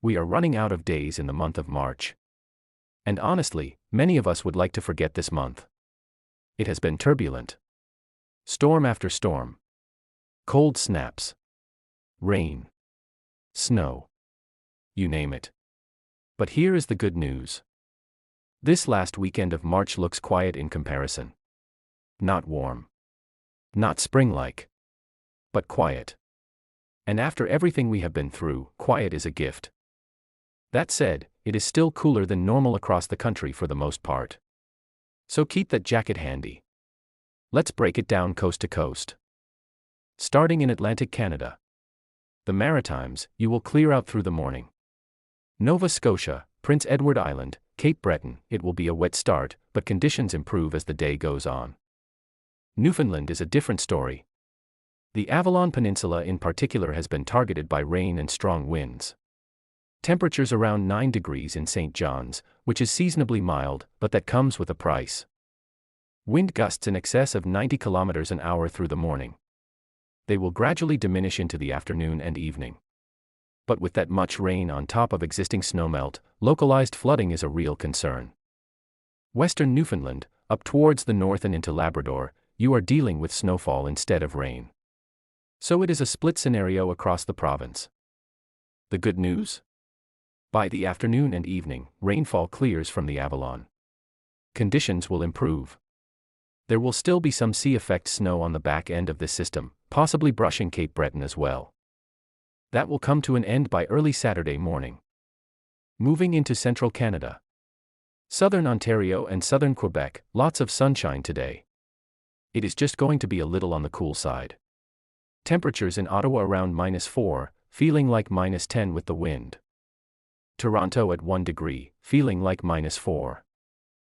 We are running out of days in the month of March. And honestly, many of us would like to forget this month. It has been turbulent. Storm after storm. Cold snaps. Rain. Snow. You name it. But here is the good news. This last weekend of March looks quiet in comparison. Not warm. Not spring-like. But quiet. And after everything we have been through, quiet is a gift. That said, it is still cooler than normal across the country for the most part. So keep that jacket handy. Let's break it down coast to coast. Starting in Atlantic Canada. The Maritimes, you will clear out through the morning. Nova Scotia, Prince Edward Island, Cape Breton, it will be a wet start, but conditions improve as the day goes on. Newfoundland is a different story. The Avalon Peninsula in particular has been targeted by rain and strong winds. Temperatures around 9 degrees in St. John's, which is seasonably mild, but that comes with a price. Wind gusts in excess of 90 kilometers an hour through the morning. They will gradually diminish into the afternoon and evening. But with that much rain on top of existing snowmelt, localized flooding is a real concern. Western Newfoundland, up towards the north and into Labrador, you are dealing with snowfall instead of rain. So it is a split scenario across the province. The good news? By the afternoon and evening, rainfall clears from the Avalon. Conditions will improve. There will still be some sea-effect snow on the back end of this system, possibly brushing Cape Breton as well. That will come to an end by early Saturday morning. Moving into central Canada. Southern Ontario and southern Quebec, lots of sunshine today. It is just going to be a little on the cool side. Temperatures in Ottawa around -4, feeling like -10 with the wind. Toronto at 1 degree, feeling like -4.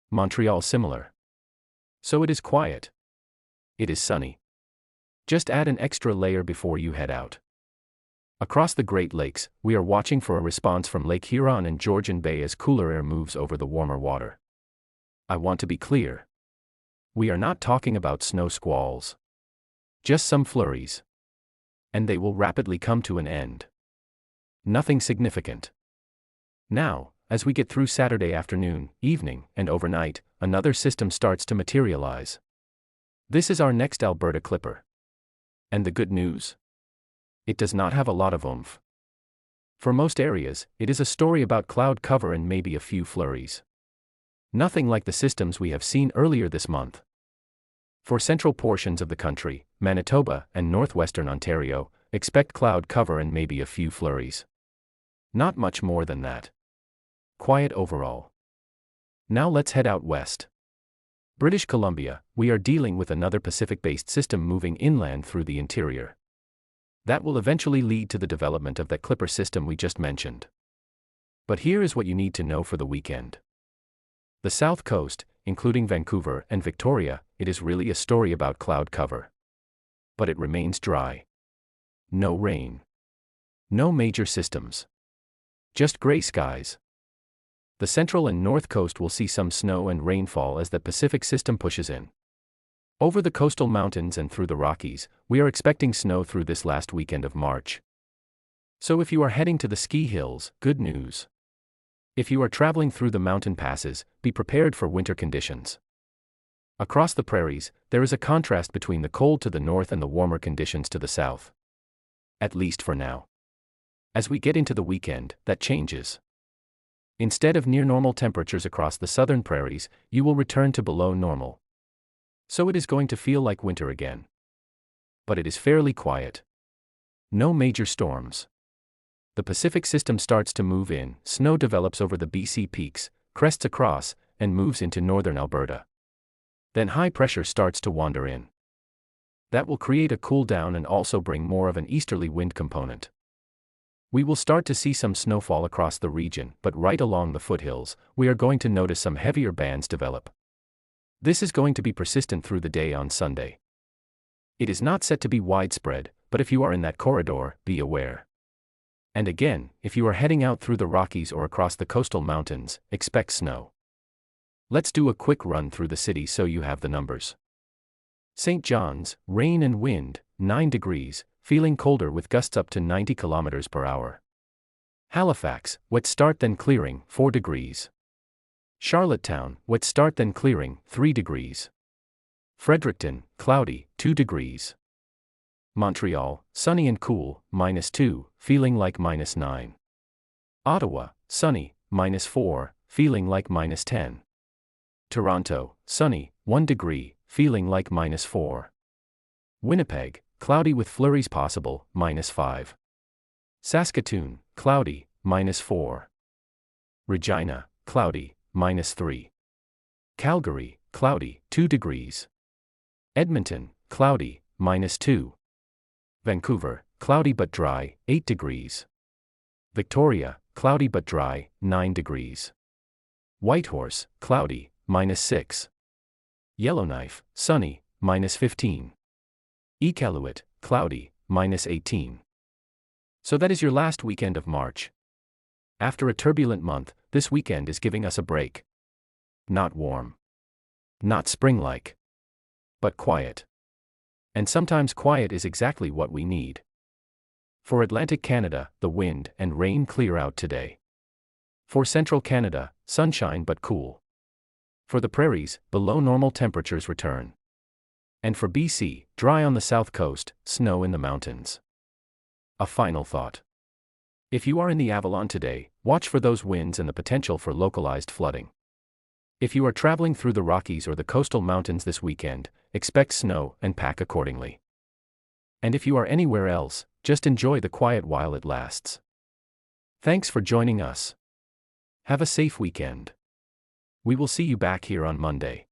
Montreal similar. So it is quiet. It is sunny. Just add an extra layer before you head out. Across the Great Lakes, we are watching for a response from Lake Huron and Georgian Bay as cooler air moves over the warmer water. I want to be clear. We are not talking about snow squalls. Just some flurries. And they will rapidly come to an end. Nothing significant. Now, as we get through Saturday afternoon, evening, and overnight, another system starts to materialize. This is our next Alberta Clipper. And the good news? It does not have a lot of oomph. For most areas, it is a story about cloud cover and maybe a few flurries. Nothing like the systems we have seen earlier this month. For central portions of the country, Manitoba and northwestern Ontario, expect cloud cover and maybe a few flurries. Not much more than that. Quiet overall. Now let's head out west. British Columbia, we are dealing with another Pacific-based system moving inland through the interior. That will eventually lead to the development of that Clipper system we just mentioned. But here is what you need to know for the weekend. The South Coast, including Vancouver and Victoria, it is really a story about cloud cover. But it remains dry. No rain. No major systems. Just gray skies. The Central and North Coast will see some snow and rainfall as the Pacific system pushes in. Over the coastal mountains and through the Rockies, we are expecting snow through this last weekend of March. So if you are heading to the ski hills, good news. If you are traveling through the mountain passes, be prepared for winter conditions. Across the prairies, there is a contrast between the cold to the north and the warmer conditions to the south. At least for now. As we get into the weekend, that changes. Instead of near normal temperatures across the southern prairies, you will return to below normal. So it is going to feel like winter again. But it is fairly quiet. No major storms. The Pacific system starts to move in, snow develops over the BC peaks, crests across, and moves into northern Alberta. Then high pressure starts to wander in. That will create a cool down and also bring more of an easterly wind component. We will start to see some snowfall across the region, but right along the foothills, we are going to notice some heavier bands develop. This is going to be persistent through the day on Sunday. It is not set to be widespread, but if you are in that corridor, be aware. And again, if you are heading out through the Rockies or across the coastal mountains, expect snow. Let's do a quick run through the city so you have the numbers. St. John's, rain and wind, 9 degrees, feeling colder with gusts up to 90 kilometers per hour. Halifax, wet start then clearing, 4 degrees. Charlottetown, wet start then clearing, 3 degrees. Fredericton, cloudy, 2 degrees. Montreal, sunny and cool, -2, feeling like -9. Ottawa, sunny, -4, feeling like -10. Toronto, sunny, 1 degree, feeling like -4. Winnipeg, cloudy with flurries possible, -5. Saskatoon, cloudy, -4. Regina, cloudy, -3. Calgary, cloudy, 2 degrees. Edmonton, cloudy, -2. Vancouver, cloudy but dry, 8 degrees. Victoria, cloudy but dry, 9 degrees. Whitehorse, cloudy, -6. Yellowknife, sunny, -15. Iqaluit, cloudy, -18. So that is your last weekend of March. After a turbulent month, this weekend is giving us a break. Not warm. Not spring-like. But quiet. And sometimes quiet is exactly what we need. For Atlantic Canada, the wind and rain clear out today. For Central Canada, sunshine but cool. For the prairies, below normal temperatures return. And for BC, dry on the south coast, snow in the mountains. A final thought. If you are in the Avalon today, watch for those winds and the potential for localized flooding. If you are traveling through the Rockies or the coastal mountains this weekend, expect snow and pack accordingly. And if you are anywhere else, just enjoy the quiet while it lasts. Thanks for joining us. Have a safe weekend. We will see you back here on Monday.